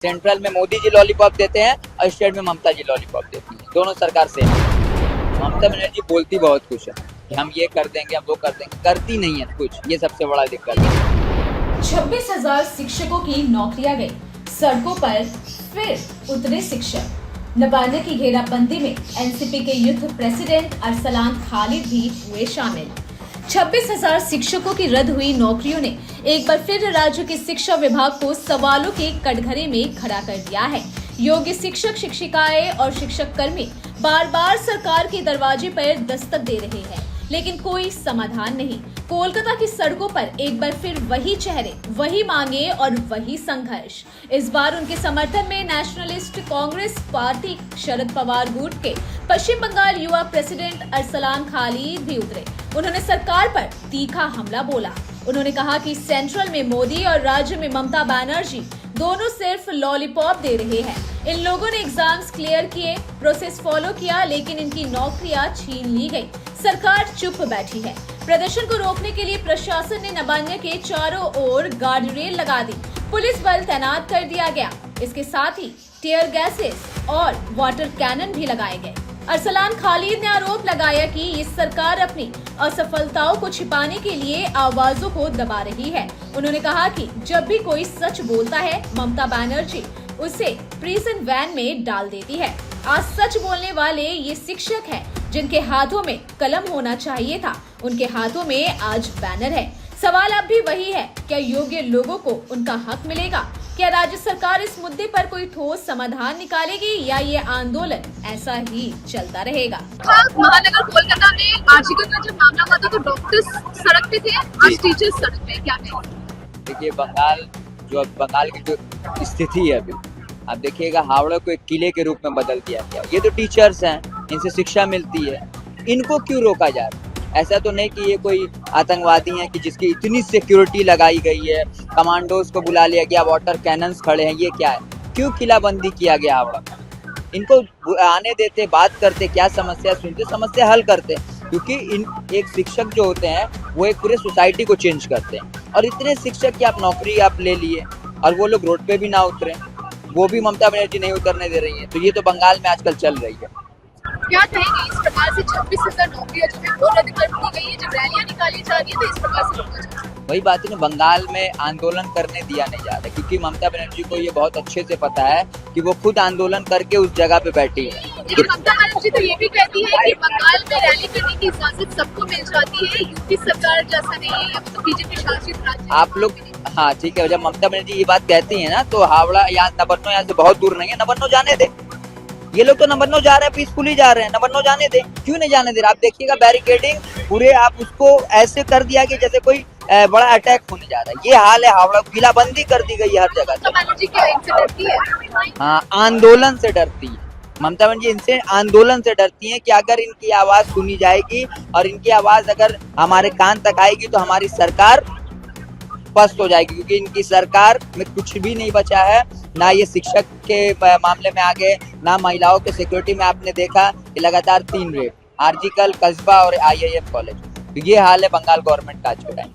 Central में Modi ji lollipop देते हैं और स्टेट में ममता जी लॉलीपॉप देती है। दोनों सरकार से ममता बनर्जी बोलती बहुत कुछ है कि हम ये कर देंगे, हम वो कर देंगे, करती नहीं है कुछ। ये सबसे बड़ा दिक्कत है। 26,000 शिक्षकों की नौकरियां गई, सड़कों पर फिर उतरे शिक्षक। नवान्य की घेराबंदी में एनसीपी के यूथ प्रेसिडेंट अरसलान खालिद भी हुए शामिल। 26,000 शिक्षकों की रद्द हुई नौकरियों ने एक बार फिर राज्य के शिक्षा विभाग को सवालों के कटघरे में खड़ा कर दिया है। योग्य शिक्षक, शिक्षिकाएं और शिक्षक कर्मी बार बार सरकार के दरवाजे पर दस्तक दे रहे हैं, लेकिन कोई समाधान नहीं। कोलकाता की सड़कों पर एक बार फिर वही चेहरे, वही मांगे और वही संघर्ष। इस बार उनके समर्थन में नेशनलिस्ट कांग्रेस पार्टी शरद पवार गुट के पश्चिम बंगाल युवा प्रेसिडेंट अरसलान खालिद भी उतरे। उन्होंने सरकार पर तीखा हमला बोला। उन्होंने कहा कि सेंट्रल में मोदी और राज्य में ममता बनर्जी दोनों सिर्फ लॉलीपॉप दे रहे हैं। इन लोगों ने एग्जाम्स क्लियर किए, प्रोसेस फॉलो किया, लेकिन इनकी नौकरियां छीन ली गई। सरकार चुप बैठी है। प्रदर्शन को रोकने के लिए प्रशासन ने नवान्य के चारों ओर गार्ड रेल लगा दी, पुलिस बल तैनात कर दिया गया। इसके साथ ही टीयर गैसेस और वाटर कैनन भी लगाए गए। अरसलान खालिद ने आरोप लगाया कि ये सरकार अपनी असफलताओं को छिपाने के लिए आवाजों को दबा रही है। उन्होंने कहा कि जब भी कोई सच बोलता है, ममता बनर्जी उसे प्रिजन वैन में डाल देती है। आज सच बोलने वाले ये शिक्षक हैं, जिनके हाथों में कलम होना चाहिए था, उनके हाथों में आज बैनर है। सवाल अब भी वही है, क्या योग्य लोगों को उनका हक मिलेगा? क्या राज्य सरकार इस मुद्दे पर कोई ठोस समाधान निकालेगी या ये आंदोलन ऐसा ही चलता रहेगा? महानगर कोलकाता में आर्टिकल का जब मामला हुआ था तो डॉक्टर्स सड़क पे थे, आज टीचर्स सड़क पे, क्या कहेंगे? देखिए, बंगाल की जो स्थिति है अभी, आप देखिएगा, हावड़ा को एक किले के रूप में बदल दिया गया। ये तो टीचर्स हैं, इनसे शिक्षा मिलती है, इनको क्यों रोका जा रहा है? ऐसा तो नहीं कि ये कोई आतंकवादी हैं कि जिसकी इतनी सिक्योरिटी लगाई गई है, कमांडोज को बुला लिया गया, वाटर कैनन्स खड़े हैं, ये क्या है? क्यों किलाबंदी किया गया हावड़ा? इनको आने देते, बात करते, क्या समस्या सुनते, समस्या हल करते। क्योंकि एक शिक्षक जो होते हैं वो एक पूरे सोसाइटी को चेंज करते हैं। और इतने शिक्षक की आप नौकरी आप ले लिए और वो लोग रोड पे भी ना उतरे, वो भी ममता बनर्जी नहीं उतरने दे रही है। तो ये तो बंगाल में आजकल चल रही है। क्या कहेंगे इस प्रकार से 26,000 नौकरियां जो है वो रद्द कर दी गई है, जब रैलियां निकाली जा रही है तो इस प्रकार से रोका जा रहा है? वही बात है ना, बंगाल में आंदोलन करने दिया नहीं जा रहा, क्योंकि ममता बनर्जी को ये बहुत अच्छे से पता है कि वो खुद आंदोलन करके उस जगह पे बैठी है। लेकिन ममता बनर्जी तो ये भी कहती है कि बंगाल में रैली करने की इजाजत सबको मिल जाती है, यूपी सरकार जैसा नहीं है, अब तो बीजेपी शासित राज्य। आप लोग, हाँ ठीक है, जब ममता बनर्जी ये बात कहती है ना, तो हावड़ा या नवन्नो यहाँ से बहुत दूर नहीं है, नवन्नो जाने दे। ये लोग तो नवन्नो जा रहे हैं, पीसफुली जा रहे हैं, नवन्नो जाने दे। क्यों नहीं जाने दे? आप देखिएगा, बैरिकेडिंग पूरे, आप उसको ऐसे कर दिया कि जैसे कोई बड़ा अटैक होने जा रहा है। ये हाल है हावड़ा, किलाबंदी कर दी गई हर जगह। ममता बनर्जी क्या इनसे डरती है? हाँ, आंदोलन से डरती है ममता बनर्जी, इनसे आंदोलन से डरती है कि अगर इनकी आवाज सुनी जाएगी और इनकी आवाज अगर हमारे कान तक आएगी तो हमारी सरकार पस्त हो जाएगी। क्योंकि इनकी सरकार में कुछ भी नहीं बचा है, ना ये शिक्षक के मामले में आगे, ना महिलाओं के सिक्योरिटी में। आपने देखा कि लगातार 3 रेप, आरजीकल, कस्बा और IIM कॉलेज। तो ये हाल है बंगाल गवर्नमेंट का आज के टाइम।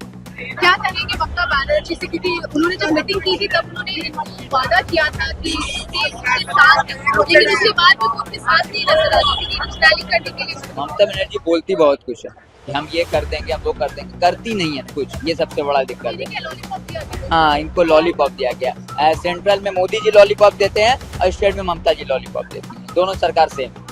क्या कहेंगे ममता बनर्जी से, क्योंकि उन्होंने जब मीटिंग की थी तब उन्होंने वादा किया था कि उनके साथ, लेकिन उसके बाद भी वो उनके साथ नहीं नजर आ रही थी रैली करने के लिए। ममता बनर्जी बोलती बहुत कुछ है कि हम ये कर देंगे, हम वो कर देंगे, करती नहीं है कुछ। ये सबसे बड़ा दिक्कत है। हाँ, इनको लॉलीपॉप दिया गया। सेंट्रल में मोदी जी लॉलीपॉप देते हैं और स्टेट में ममता जी लॉलीपॉप देती है। दोनों सरकार सेम।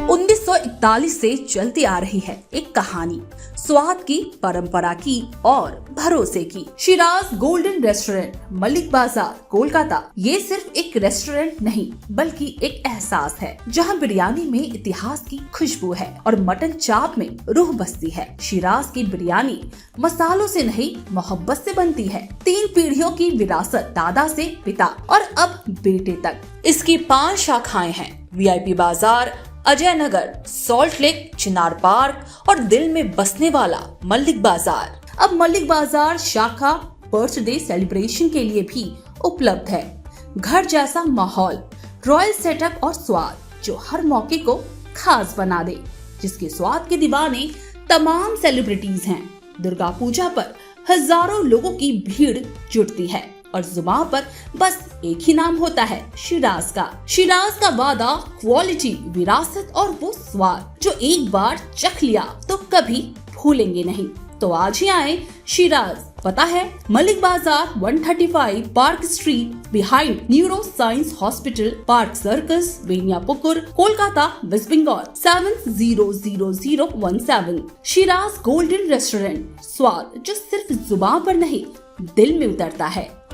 1941 से चलती आ रही है एक कहानी, स्वाद की, परंपरा की और भरोसे की। शिराज गोल्डन रेस्टोरेंट, मलिक बाजार, कोलकाता। ये सिर्फ एक रेस्टोरेंट नहीं बल्कि एक एहसास है, जहां बिरयानी में इतिहास की खुशबू है और मटन चाप में रूह बसती है। शिराज की बिरयानी मसालों से नहीं, मोहब्बत से बनती है। 3 पीढ़ियों की विरासत, दादा से पिता और अब बेटे तक। इसकी 5 शाखाएं हैं, VIP बाजार, अजय नगर, सॉल्ट लेक, चिनार पार्क और दिल में बसने वाला मलिक बाजार। अब मलिक बाजार शाखा बर्थडे सेलिब्रेशन के लिए भी उपलब्ध है। घर जैसा माहौल, रॉयल सेटअप और स्वाद जो हर मौके को खास बना दे, जिसके स्वाद के दीवाने तमाम सेलिब्रिटीज हैं। दुर्गा पूजा पर हजारों लोगों की भीड़ जुटती है और जुबान पर बस एक ही नाम होता है, शिराज का। शिराज का वादा, क्वालिटी, विरासत और वो स्वाद जो एक बार चख लिया तो कभी भूलेंगे नहीं। तो आज ही आए शिराज। पता है Malik Bazar 135 Park Street behind neuro science hospital, Park Circus, Beniapukur, Kolkata, West Bengal 700017। Shiraz Golden Restaurant, स्वाद जो सिर्फ जुबान पर नहीं दिल में उतरता है।